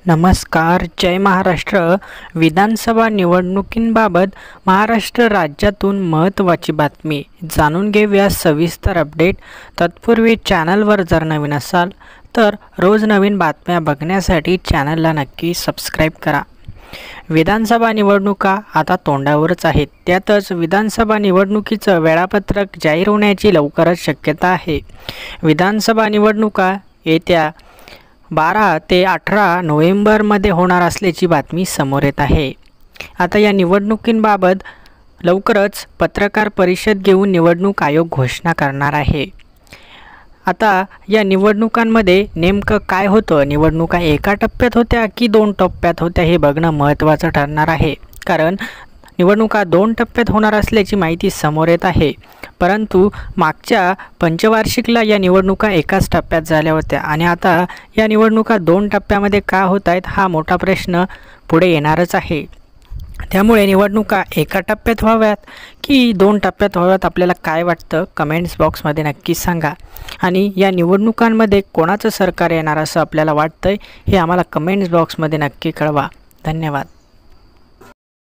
नमस्कार. जय महाराष्ट्र. विधानसभा निवडणुकींबाबत महाराष्ट्र राज्यातून महत्त्वाची बातमी जाणून घेऊया सविस्तर अपडेट. तत्पूर्वी चॅनलवर जर नवीन असाल तर रोज नवीन बातम्या बघण्यासाठी चॅनलला नक्की सबस्क्राईब करा. विधानसभा निवडणुका आता तोंडावरच आहेत. त्यातच विधानसभा निवडणुकीचं वेळापत्रक जाहीर होण्याची लवकरच शक्यता आहे. विधानसभा निवडणुका येत्या 12 ते 18 नोव्हेंबरमध्ये होणार असल्याची बातमी समोर येत आहे. आता या निवडणुकींबाबत लवकरच पत्रकार परिषद घेऊन निवडणूक आयोग घोषणा करणार आहे. आता या निवडणुकांमध्ये नेमकं काय होतं, निवडणुका एका टप्प्यात होत्या की 2 टप्प्यात होत्या हे बघणं महत्त्वाचं ठरणार आहे. कारण निवडणुका 2 टप्प्यात होणार असल्याची माहिती समोर येत आहे. परंतु मागच्या पंचवार्षिकला या निवडणुका एकाच टप्प्यात झाल्या होत्या आणि आता या निवडणुका 2 टप्प्यामध्ये का होत आहेत हा मोठा प्रश्न पुढे येणारच आहे. त्यामुळे निवडणुका एका टप्प्यात व्हाव्यात की 2 टप्प्यात व्हाव्यात, आपल्याला काय वाटतं कमेंट्स बॉक्समध्ये नक्की सांगा. आणि या निवडणुकांमध्ये कोणाचं सरकार येणार असं आपल्याला वाटतंय हे आम्हाला कमेंट्स बॉक्समध्ये नक्की कळवा. धन्यवाद.